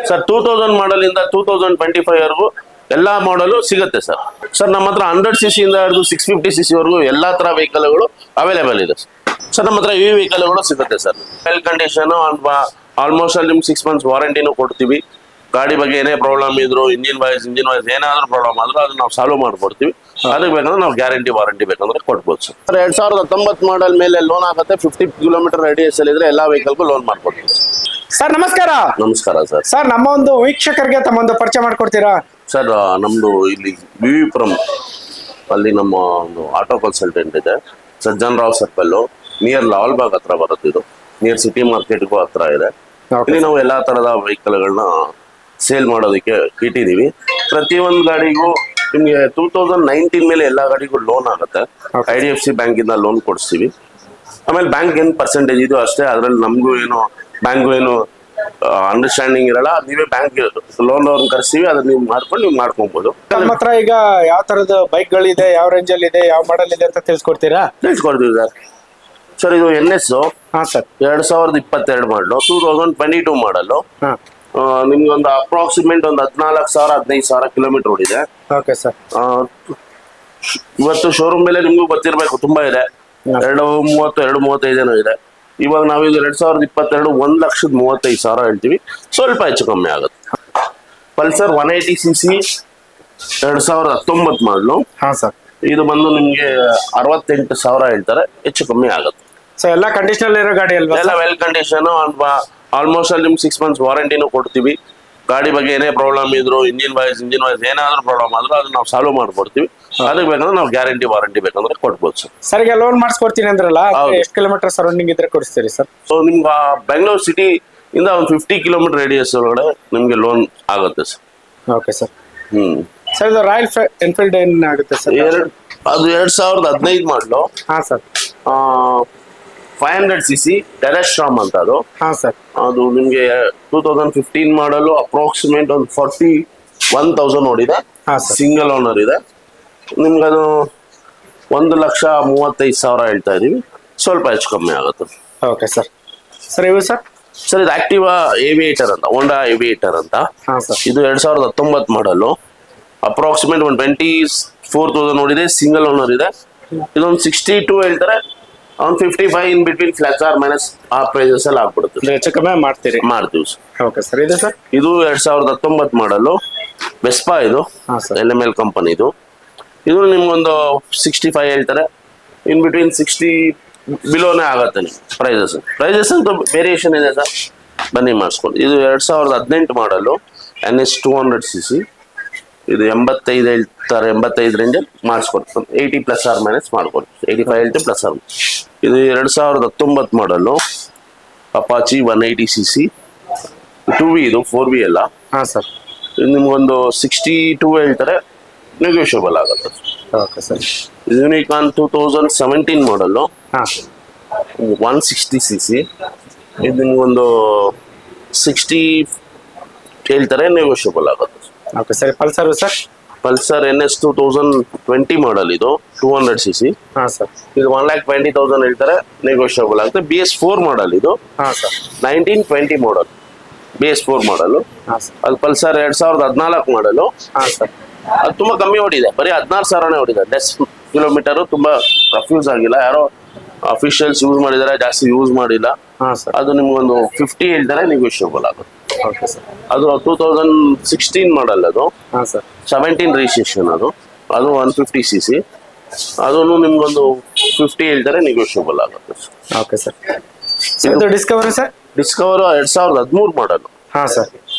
Sir 2000 ಮಾಡಲ್ ಇಂದ 2025 ವರೆಗೂ ಎಲ್ಲಾ ಮಾಡಲು ಸಿಗುತ್ತೆ ಸರ್. ಸರ್ ನಮ್ಮ ಹತ್ರ 100cc ಇಂದ ಹಿಡಿದು 650cc ವರೆಗೂ ಎಲ್ಲಾ ತರ ವೆಹಿಕಲ್ಗಳು ಅವೈಲೇಬಲ್ ಇದೆ ಸರ್. ನಮ್ಮ ಹತ್ರ ಈ ವೆಹಿಕಲ್ಗಳು ಸಿಗುತ್ತೆ ಸರ್. ವೆಲ್ ಕಂಡೀಷನ್ ಆಲ್ಮೋಸ್ಟ್ ಅಲ್ಲಿ ನಿಮ್ಗೆ 6 months ವಾರಂಟಿನೂ ಕೊಡ್ತೀವಿ. ಗಾಡಿ ಬಗ್ಗೆ ಏನೇ ಪ್ರಾಬ್ಲಮ್ ಇದ್ರು ಇಂಜಿನ್ ವೈಸ್ ಏನಾದ್ರೂ ಪ್ರಾಬ್ಲಮ್ ಆದ್ರೂ ಅದನ್ನ ನಾವು ಸಾಲ್ವ್ ಮಾಡ್ಕೊಡ್ತೀವಿ. ಅದಕ್ಕೆ ಬೇಕಂದ್ರೆ ನಾವು ಗ್ಯಾರಂಟಿ ವಾರಂಟಿ ಬೇಕಂದ್ರೆ ಕೊಡ್ಬೋದು ಸರ್. 2019 ಮಾಡಲ್ ಮೇಲೆ ಲೋನ್ ಆಗುತ್ತೆ. 50 ಕಿಲೋಮೀಟರ್ ರೇಡಿಯಸ್ ಅಲ್ಲಿ ಇದ್ರೆ ಎಲ್ಲಾ ವೆಹಿಕಲ್ಗೂ ಲೋನ್ ಮಾಡ್ಕೊಡ್ತೀವಿ ಸರ್. ನಮಸ್ಕಾರ. ನಮಸ್ಕಾರ ಸರ್. ಸರ್ ನಮ್ಮ ಒಂದು ವೀಕ್ಷಕರಿಗೆ ತಮ್ಮೊಂದು ಪರಿಚಯ ಮಾಡ್ಕೊಡ್ತೀರಾ ಸರ್? ನಮ್ದು ಇಲ್ಲಿ ವಿವಿಪುರಂ ಅಲ್ಲಿ ನಮ್ಮ ಒಂದು ಆಟೋ ಕನ್ಸಲ್ಟೆಂಟ್ ಇದೆ, ಸಜ್ಜನ್ ರಾವ್ ಸರ್ಕಲ್ ನಿಯರ್ ಲಾಲ್ಬಾಗ್ ಹತ್ರ ಬರುತ್ತೆ. ಇದು ನಿಯರ್ ಸಿಟಿ ಮಾರ್ಕೆಟ್ಗೂ ಹತ್ರ ಇದೆ. ಇಲ್ಲಿ ನಾವು ಎಲ್ಲಾ ತರದ ವೆಹಿಕಲ್ಗಳನ್ನ ಸೇಲ್ ಮಾಡೋದಕ್ಕೆ ಇಟ್ಟಿದೀವಿ. ಪ್ರತಿಯೊಂದು ಗಾಡಿಗೂ ನಿಮ್ಗೆ 2019 ಮೇಲೆ ಎಲ್ಲಾ ಗಾಡಿಗೂ ಲೋನ್ ಆಗುತ್ತೆ. IDFC ಬ್ಯಾಂಕ್ ಇಂದ ಲೋನ್ ಕೊಡಿಸ್ತೀವಿ. ಆಮೇಲೆ ಬ್ಯಾಂಕ್ ಏನ್ ಪರ್ಸೆಂಟೇಜ್ ಇದೆಯೋ ಅಷ್ಟೇ, ಅದ್ರಲ್ಲಿ ನಮಗೂ ಏನು ಬ್ಯಾಂಕ್ ಏನು ಅಂಡರ್ಸ್ಟ್ಯಾಂಡಿಂಗ್ ಇರಲ್ಲ. ನೀವೇ ಬ್ಯಾಂಕ್ ಲೋನ್ ಅವ್ರನ್ನ ಕರ್ಸ್ತೀವಿ, ಅದನ್ನ ನೀವು ಮಾಡ್ಕೊಂಡು ನೀವು ಮಾಡ್ಕೊಬಹುದು. ನಮ್ಮ ಹತ್ರ ಈಗ ಯಾವ ತರದ ಬೈಕ್ ಗಳಿದೆ, ಯಾವ ರೇಂಜ್ ಅಲ್ಲಿ ಇದೆ, ಯಾವ ಮಾಡಲ್ ಇದೆ ಅಂತ ತಿಳಿಸ್ಕೊಡ್ತೀರಾ? ತಿಳಿಸ್ಕೊಡ್ತೀವಿ ಸರ್. ಸರ್ ಇದು NS ಹಾ ಸರ್, 2022 ಮಾಡಲು 2022 ಮಾಡಲು. ನಿಮ್ಗೆ ಒಂದು ಅಪ್ರಾಕ್ಸಿಮೇಟ್ ಒಂದು 14,000-15,000 ಕಿಲೋಮೀಟರ್ ಓಡಿದೆ. Okay sir. ಇವತ್ತು ಶೋರೂಮ್ ಮೇಲೆ ನಿಮ್ಗೂ ಗೊತ್ತಿರಬೇಕು, ತುಂಬಾ ಇದೆ. 230, 235 ಇದೆ. ಇವಾಗ ನಾವಿದು 2022 1,35,000 ಹೇಳ್ತೀವಿ. ಸ್ವಲ್ಪ ಹೆಚ್ಚು ಕಮ್ಮಿ ಆಗುತ್ತೆ. ಪಲ್ಸರ್ 180cc 2019 ಮಾಡಲು. ಹಾ ಸರ್. ಇದು ಬಂದು ನಿಮ್ಗೆ 68,000 ಹೇಳ್ತಾರೆ, ಹೆಚ್ಚು ಕಮ್ಮಿ ಆಗುತ್ತೆ. ಸೊ ಎಲ್ಲ ಕಂಡೀಷನ್ ಇರೋ ಗಾಡಿ ಅಲ್ವಾ? ಎಲ್ಲ ವೆಲ್ ಕಂಡೀಷನ್. ಆಲ್ಮೋಸ್ಟ್ ಅಲ್ಲಿ ನಿಮ್ಗೆ 6 months ವಾರಂಟಿನೂ ಕೊಡ್ತೀವಿ. ಗಾಡಿ ಬಗ್ಗೆ ಏನೇ ಪ್ರಾಬ್ಲಮ್ ಇದ್ರು ಇಂಜಿನ್ ವೈಸ್ ಏನಾದ್ರೂ ಪ್ರಾಬ್ಲಮ್ ಆದ್ರೂ ಅದನ್ನ ನಾವು ಸಾಲ್ವ್ ಮಾಡ್ಕೊಡ್ತೀವಿ. ಅದಕ್ಕೆ ಬೇಕಂದ್ರೆ ನಾವು ಗ್ಯಾರಂಟಿ ವಾರಂಟಿ ಬೇಕಂದ್ರೆ ಕೊಡ್ಬೋದು ಸರ್. ಸರ್ ಈಗ ಲೋನ್ ಮಾಡಿಸ್ಕೊಡ್ತೀನಿ ಅಂದ್ರಲ್ಲ, ಎಷ್ಟು ಕಿಲೋಮೀಟರ್ ಸರೌಂಡಿಂಗ್ ಇದ್ರೆ ಕೊಡಿಸ್ತೀರಿ ಸರ್? ಸೊ ನಿಮ್ಗೆ ಬೆಂಗಳೂರು ಸಿಟಿ ಇಂದ ಒಂದು 50 ಕಿಲೋಮೀಟರ್ ರೇಡಿಯಸ್ ಒಳಗಡೆ ನಿಮ್ಗೆ ಲೋನ್ ಆಗುತ್ತೆ ಸರ್. Okay sir. ಸರ್ ಇದು ರಾಯಲ್ ಎನ್ಫೀಲ್ಡ್ ಏನಾಗುತ್ತೆ ಸರ್? ಅದು 2015 ಮಾಡಲು. ಹಾ ಸರ್. 500cc ಟೆರೆಸ್ಟ್ರಾಮ್ ಅಂತ ಅದು. ಹಾ ಸರ್. ಅದು ನಿಮ್ಗೆ 2015 ಮಾಡಲು ಅಪ್ರಾಕ್ಸಿಮೇಟ್ ಒಂದು 41,000 ಓಡಿದೆ. ಸಿಂಗಲ್ ಓನರ್ ಇದೆ. ನಿಮ್ಗೆ ಅದು 1,35,000 ಹೇಳ್ತಾ ಇದೀವಿ. ಸ್ವಲ್ಪ ಹೆಚ್ಚು ಕಮ್ಮಿ ಆಗುತ್ತೆ. Okay sir. ಸರ್ ಇವು ಸರ್? ಸರ್ ಇದು ಆಕ್ಟಿವಾ ಏವಿಯೇಟರ್ ಅಂತ, ಹೋಂಡಾ ಏವಿಯೇಟರ್ ಅಂತ. ಇದು 2019 ಮಾಡಲು ಅಪ್ರಾಕ್ಸಿಮೇಟ್ ಒಂದು 24,000 ಓಡಿದೆ. ಸಿಂಗಲ್ ಓನರ್ ಇದೆ. ಇದೊಂದು 62 ಹೇಳ್ತಾರೆ. 55 in between plus or minus ಆ ಪ್ರೈಸಸ್ ಅಲ್ಲಿ ಆಗ್ಬಿಡುತ್ತೆ. ಹೆಚ್ಚು ಕಮ್ಮಿ ಮಾಡ್ತೀರಿ? ಮಾಡ್ತೀವಿ ಸರ್. Okay sir. ಇದು ಸರ್? ಇದು 2019 ಮಾಡಲು ವೆಸ್ಪಾ. ಇದು LML ಕಂಪನಿ. ಇದು ನಿಮ್ಗೊಂದು 65 ಹೇಳ್ತಾರೆ. ಇನ್ ಬಿಟ್ವೀನ್ 60 ಬಿಲೋನೇ ಆಗತ್ತೆ. ಪ್ರೈಸಸ್ ಅಂತೂ ವೇರಿಯೇಷನ್ ಇದೆ ಸರ್, ಬನ್ನಿ ಮಾಡಿಸ್ಕೊಂಡು. ಇದು 2018 ಮಾಡಲು NS 200cc. ಇದು 85 ಹೇಳ್ತಾರೆ. 85 ರೇಂಜಲ್ಲಿ ಮಾಡಿಸ್ಕೊಡ್ತೀನಿ. 80 ಪ್ಲಸ್ ಆರ್ ಮೈನಸ್ ಮಾಡ್ಕೊಡ್ತೀವಿ. 85 ಹೇಳ್ತೀವಿ ಪ್ಲಸ್ ಆರ್. ಇದು 2019 ಮಾಡಲು ಅಪಾಚಿ 180cc 2V. ಇದು 4V ಅಲ್ಲ. ಹಾ ಸರ್. ಇದು ನಿಮ್ಗೊಂದು 62 ಹೇಳ್ತಾರೆ, ನೆಗೋಷಿಯಬಲ್ ಆಗುತ್ತೆ. Okay sir. ಯೂನಿಕಾನ್ 2017 ಮಾಡಲು 160cc. ಇದು ನಿಮ್ಗೊಂದು 60 ಹೇಳ್ತಾರೆ, ನೆಗೋಷಿಯಬಲ್ ಆಗುತ್ತೆ. Okay sir. Pulsar sir? Pulsar NS 2020 ಮಾಡಲ್. ಇದು 200cc. ಹಾ ಸರ್. ಇದು 1,20,000 ಹೇಳ್ತಾರೆ, ನೆಗೋಷಿಯಬಲ್ ಆಗುತ್ತೆ. BS4 ಮಾಡಲ್. ಇದು 1920 ಮಾಡಲ್, BS4 ಮಾಡಲು. ಅದು ಪಲ್ಸರ್ 2014 ಮಾಡಲು. ಅದು ತುಂಬಾ ಕಮ್ಮಿ ಓಡಿದೆ, ಬರೀ 16,000 ಓಡಿದೆ. ಲೆಸ್ ಕಿಲೋಮೀಟರ್, ತುಂಬಾ ರಫ್ಯೂಸ್ ಆಗಿಲ್ಲ. ಯಾರೋ ಅಫಿಷಿಯಲ್ಸ್ ಯೂಸ್ ಮಾಡಿದಾರೆ, ಜಾಸ್ತಿ ಯೂಸ್ ಮಾಡಿಲ್ಲ. ಅದು ನಿಮ್ಗೊಂದು 50 ಹೇಳ್ತಾರೆ, ನೆಗೋಷಿಯಬಲ್ ಆಗುತ್ತೆ. ಅದು 2016 ಮಾಡಲ್. ಅದು 17 ರಿಜಿಸ್ಟ್ರೇಷನ್. ಅದು 150cc. ಅದನ್ನು ನಿಮ್ಗೊಂದು 50 ಹೇಳ್ತಾರೆ, ನೆಗೋಷಿಯಬಲ್ ಆಗುತ್ತೆ. Okay sir. Discover sir? Discover 2013 ಮಾಡಲು. ಹಾ ಸರ್.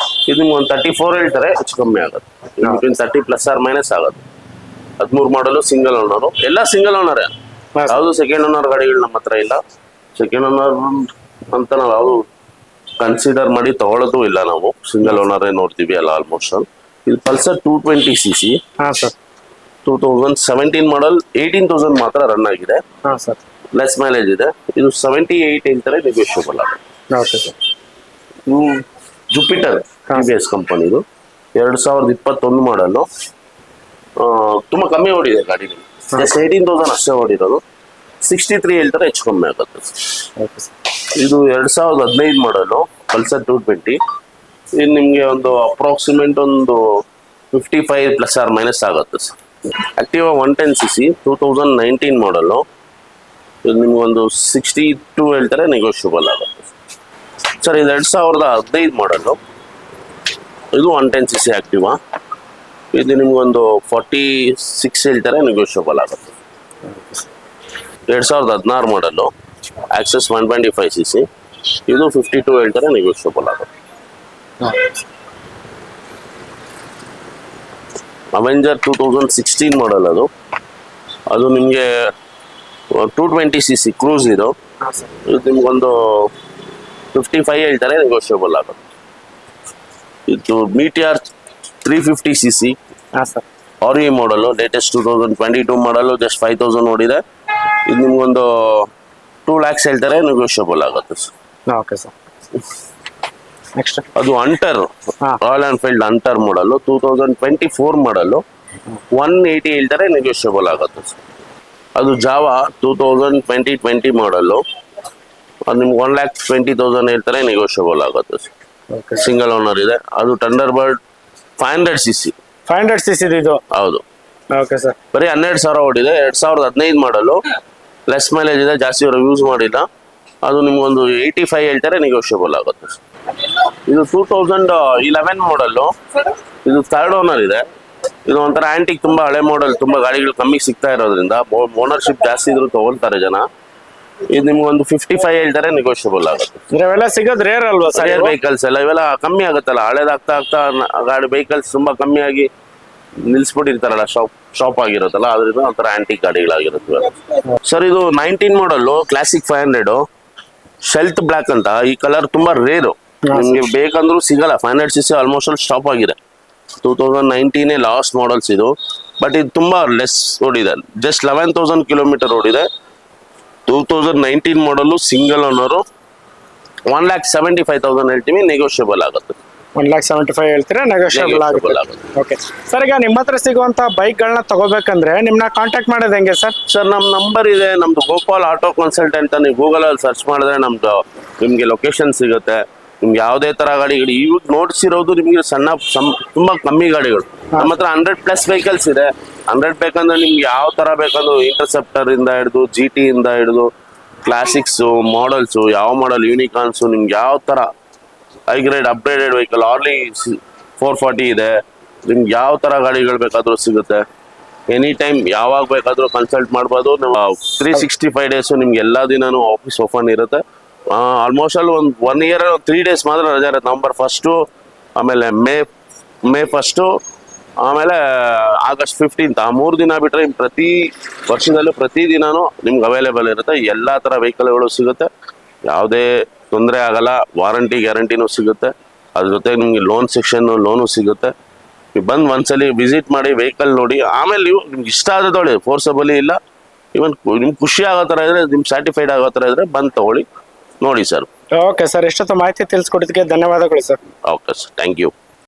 ಇದು ನಿಮ್ಗೆ ಒಂದು 34 ಹೇಳ್ತಾರೆ, ಹೆಚ್ಚು ಕಮ್ಮಿ ಆಗುತ್ತೆ. 30 ಪ್ಲಸ್ ಆರ್ ಮೈನಸ್ ಆಗುತ್ತೆ. 13 ಮಾಡಲು, ಸಿಂಗಲ್ ಓನರು. ಎಲ್ಲ ಸಿಂಗಲ್ ಓನರೇ, ಯಾವುದು ಸೆಕೆಂಡ್ ಓನರ್ ಗಾಡಿಗಳು ನಮ್ಮ ಹತ್ರ ಇಲ್ಲ. ಸೆಕೆಂಡ್ ಓನರ್ ಅಂತ ನಾವು ಯಾವುದು ಕನ್ಸಿಡರ್ ಮಾಡಿ ತಗೊಳ್ಳೋದು ಇಲ್ಲ. ನಾವು ಸಿಂಗಲ್ ಓನರೇ ನೋಡ್ತೀವಿ ಎಲ್ಲ ಆಲ್ಮೋಸ್ಟ್. ಇದು ಪಲ್ಸರ್ 220cc. 2017 ಮಾಡಲ್. 18,000 ಮಾತ್ರ ರನ್ ಆಗಿದೆ. ಲೆಸ್ ಮೈಲೇಜ್ ಇದೆ. ಇದು 78 ಹೇಳ್ತಾರೆ, ನೆಗೋಷಿಯಬಲ್ ಆಗುತ್ತೆ. ಜುಪಿಟರ್ TVS ಕಂಪನಿದು 2021 ಮಾಡಲು. ತುಂಬಾ ಕಮ್ಮಿ ಓಡಿದೆ ಗಾಡಿ. 18,000 ಅಷ್ಟೇ ಓಡಿರೋದು. 63 ಹೇಳ್ತಾರೆ, ಹೆಚ್ಚು ಕಮ್ಮಿ ಆಗುತ್ತೆ. ಇದು 2015 ಮಾಡಲು ಪಲ್ಸರ್ 220. ಇದು ನಿಮಗೆ ಒಂದು ಅಪ್ರಾಕ್ಸಿಮೇಟ್ ಒಂದು 55 ಪ್ಲಸ್ ಆರ್ ಮೈನಸ್ ಆಗುತ್ತೆ ಸರ್. ಆಕ್ಟಿವಾ 110cc 2019 ಮಾಡಲು ಇದು ನಿಮ್ಗೊಂದು 62 ಹೇಳ್ತಾರೆ, ನೆಗೋಷಿಯಬಲ್ ಆಗುತ್ತೆ ಸರ್. ಇದು 2015 ಮಾಡಲು, ಇದು 110cc ಆಕ್ಟಿವಾ, ಇದು ನಿಮ್ಗೊಂದು 46 ಹೇಳ್ತಾರೆ, ನೆಗೋಷಿಯಬಲ್ ಆಗುತ್ತೆ. 2016 ಮಾಡಲು ಆಕ್ಸೆಸ್ 125cc, ಇದು 52 ಹೇಳ್ತಾರೆ, ನೆಗೋಷಿಯಬಲ್ ಆಗುತ್ತೆ. ಅವೆಂಜರ್ 2016 ಮಾಡಲ್, ಅದು ನಿಮಗೆ 220cc ಕ್ರೂಸ್, ಇದು ನಿಮ್ಗೊಂದು 55 ಹೇಳ್ತಾರೆ, ನೆಗೋಷಿಯಬಲ್ ಆಗುತ್ತೆ. ಇದು ಮೀಟಿಆರ್ 350cc ಆರ್ ಇ ಮಾಡಲು, ಲೇಟೆಸ್ಟ್ 2022 ಮಾಡಲು, ಜಸ್ಟ್ 5000 ನೋಡಿದೆ. ಇದು ನಿಮ್ಗೊಂದು 2 lakhs ಹೇಳ್ತಾರೆ, ನೆಗೋಷಿಯಬಲ್ ಆಗುತ್ತೆ ಸರ್. Okay sir. ನೆಕ್ಸ್ಟ್ ಅದು ಅಂಟರ್, ರಾಯಲ್ ಎನ್ಫೀಲ್ಡ್ ಅಂಟರ್ ಮಾಡಲು 2024 ಮಾಡಲು, 180 ಹೇಳ್ತಾರೆ, ನೆಗೋಷಿಯಬಲ್ ಆಗುತ್ತೆ ಸರ್. ಅದು ಜಾವಾ 2020 ಮಾಡಲು, ಅದು ನಿಮ್ಗೆ 1,20,000 ಹೇಳ್ತಾರೆ, ನೆಗೋಷಿಯಬಲ್ ಆಗುತ್ತೆ ಸರ್. ಸಿಂಗಲ್ ಓನರ್ ಇದೆ. ಅದು ಥಂಡರ್ ಬರ್ಡ್ 500cc. 500cc ಇದು? ಹೌದು. Okay sir. ಬರೀ 12,000 ಓಡಿದೆ. 2015 ಮಾಡಲು, ಲೆಸ್ ಮೈಲೇಜ್ ಇದೆ, ಜಾಸ್ತಿ ಅವರು ಯೂಸ್ ಮಾಡಿಲ್ಲ. ಅದು ನಿಮ್ಗೊಂದು 85 ಹೇಳ್ತಾರೆ, ನೆಗೋಷಿಯಬಲ್ ಆಗುತ್ತೆ ಸರ್. ಇದು 2011 ಮಾಡಲು, ಇದು 3rd ಓನರ್ ಇದೆ. ಇದು ಒಂಥರ ಆಂಟಿಕ್, ತುಂಬಾ ಹಳೆ ಮಾಡೆಲ್, ತುಂಬಾ ಗಾಡಿಗಳು ಕಮ್ಮಿ ಸಿಗ್ತಾ ಇರೋದ್ರಿಂದ ಓನರ್ಶಿಪ್ ಜಾಸ್ತಿ ಇದ್ರು ತಗೊಳ್ತಾರೆ ಜನ. ಇದು ನಿಮ್ಗೊಂದು 55 ಹೇಳ್ತಾರೆ, ನೆಗೋಷಿಯಬಲ್ ಆಗುತ್ತೆ. ಇವೆಲ್ಲ ಸಿಗೋದು ರೇರ್ ಅಲ್ವಾ ಸರ್? ರೇರ್ ವೆಹಿಕಲ್ಸ್ ಎಲ್ಲ ಇವೆಲ್ಲ ಕಮ್ಮಿ ಆಗುತ್ತಲ್ಲ, ಹಳೇದಾಗ್ತಾ ಆಗ್ತಾ ಗಾಡಿ ವೆಹಿಕಲ್ಸ್ ತುಂಬಾ ಕಮ್ಮಿ ಆಗಿ ನಿಲ್ಸ್ಬಿಟ್ಟಿರ್ತಾರಲ್ಲ, ಶಾಪ್ ಆಗಿರುತ್ತಲ್ಲ, ಅದರಿಂದ ಒಂಥರ ಆಂಟಿಕ್ ಗಾಡಿಗಳಾಗಿರುತ್ತೆ ಸರ್. ಇದು 19 ಮಾಡಲು, ಕ್ಲಾಸಿಕ್ 500, ಶೆಲ್ತ್ ಬ್ಲ್ಯಾಕ್ ಅಂತ. ಈ ಕಲರ್ ತುಂಬಾ ರೇರು, ನಿಮ್ಗೆ ಬೇಕಂದ್ರೂ ಸಿಗಲ್ಲ. 500cc ಆಲ್ಮೋಸ್ಟ್ ಅಲ್ಲಿ ಸ್ಟಾಪ್ ಆಗಿದೆ. 2019 ಲಾಸ್ಟ್ ಮಾಡಲ್ಸ್ ಇದು. ಬಟ್ ಇದು ತುಂಬಾ ಲೆಸ್ ಓಡಿದೆ, ಜಸ್ಟ್ 11,000 ಕಿಲೋಮೀಟರ್ ಓಡಿದೆ. 2019 ಮಾಡಲು, ಸಿಂಗಲ್ ಓನರು, 1,75,000 ಹೇಳ್ತೀವಿ, ನೆಗೋಷಿಯಬಲ್ ಆಗುತ್ತೆ. 1,75,000 ಹೇಳ್ತೀರಾ, ನೆಗೋಷಿಯಬಲ್ ಆಗುತ್ತೆ. ಓಕೆ ಸರ್, ಈಗ ನಿಮ್ಮ ಹತ್ರ ಸಿಗುವಂತ ಬೈಕ್ಗಳನ್ನ ತಗೋಬೇಕಂದ್ರೆ ನಿಮ್ನ ಕಾಂಟ್ಯಾಕ್ಟ್ ಮಾಡೋದು ಹೆಂಗೆ ಸರ್? ಸರ್, ನಮ್ಮ ನಂಬರ್ ಇದೆ, ನಮ್ದು ಗೋಪಾಲ್ ಆಟೋ ಕನ್ಸಲ್ಟೆಂಟ್. ನೀವು ಗೂಗಲಲ್ಲಿ ಸರ್ಚ್ ಮಾಡಿದ್ರೆ ನಮ್ದು ನಿಮಗೆ ಲೊಕೇಶನ್ ಸಿಗುತ್ತೆ. ನಿಮ್ಗೆ ಯಾವುದೇ ತರ ಗಾಡಿಗಳು ಇವಾಗ ನೋಡ್ಸಿರೋದು ನಿಮ್ಗೆ ತುಂಬಾ ಕಮ್ಮಿ ಗಾಡಿಗಳು. ನಮ್ಮ ಹತ್ರ 100+ ವೆಹಿಕಲ್ಸ್ ಇದೆ. 100 ಬೇಕಂದ್ರೆ ನಿಮ್ಗೆ ಯಾವ ತರ ಬೇಕಂದ್ರೆ ಇಂಟರ್ಸೆಪ್ಟರ್ ಇಂದ ಹಿಡಿದು, GT ಇಂದ ಹಿಡಿದು, ಕ್ಲಾಸಿಕ್ಸ್ ಮಾಡಲ್ಸು, ಯಾವ ಮಾಡಲ್, ಯೂನಿಕಾರ್ನ್ಸು, ನಿಮ್ಗೆ ಯಾವ ತರ ಹೈಗ್ರೇಡ್ ಅಪ್ಗ್ರೇಡೆಡ್ ವೆಹಿಕಲ್, ಆರ್ಲಿ 440 ಇದೆ. ನಿಮ್ಗೆ ಯಾವ ತರ ಗಾಡಿಗಳು ಬೇಕಾದ್ರೂ ಸಿಗುತ್ತೆ. ಎನಿ ಟೈಮ್ ಯಾವಾಗ ಬೇಕಾದ್ರೂ ಕನ್ಸಲ್ಟ್ ಮಾಡ್ಬೋದು. 365 ಡೇಸು ನಿಮ್ಗೆ ಎಲ್ಲಾ ದಿನಾನು ಆಫೀಸ್ ಓಪನ್ ಇರುತ್ತೆ. ಆಲ್ಮೋಸ್ಟ್ ಅಲ್ಲಿ ಒಂದು 1 year 3 days ಮಾತ್ರ ರಜೆ ಇರುತ್ತೆ. ನವಂಬರ್ 1, ಆಮೇಲೆ ಮೇ 1, ಆಮೇಲೆ ಆಗಸ್ಟ್ 15. ಆ 3 ದಿನ ಬಿಟ್ರೆ ಪ್ರತಿ ವರ್ಷದಲ್ಲೂ ಪ್ರತಿ ದಿನಾನು ನಿಮ್ಗೆ ಅವೈಲೇಬಲ್ ಇರುತ್ತೆ. ಎಲ್ಲಾ ತರ ವೆಹಿಕಲ್ಗಳು ಸಿಗುತ್ತೆ, ಯಾವುದೇ ತೊಂದರೆ ಆಗಲ್ಲ. ವಾರಂಟಿ ಗ್ಯಾರಂಟಿನೂ ಸಿಗುತ್ತೆ. ಅದ್ರ ಜೊತೆ ನಿಮ್ಗೆ ಲೋನ್ ಸೆಕ್ಷನ್ ಲೋನು ಸಿಗುತ್ತೆ. ನೀವು ಬಂದು ಒಂದ್ಸಲಿ ವಿಸಿಟ್ ಮಾಡಿ, ವೆಹಿಕಲ್ ನೋಡಿ, ಆಮೇಲೆ ನೀವು ನಿಮ್ಗೆ ಇಷ್ಟ ಆದ ತೊಗೊಳ್ಳಿ. ಫೋರ್ಸಬಲಿ ಇಲ್ಲ, ಇವನ್ ನಿಮ್ಗೆ ಖುಷಿ ಆಗೋ ಥರ ಇದ್ರೆ, ನಿಮ್ಗೆ ಸ್ಯಾಟಿಸ್ಫೈಡ್ ಆಗೋ ಥರ ಇದ್ರೆ ಬಂದು ತಗೊಳ್ಳಿ, ನೋಡಿ ಸರ್. ಓಕೆ ಸರ್, ಇಷ್ಟೊತ್ತು ಮಾಹಿತಿ ತಿಳಿಸ್ಕೊಟ್ಟಿದ್ದಕ್ಕೆ ಧನ್ಯವಾದಗಳು sir. Okay sir, thank you.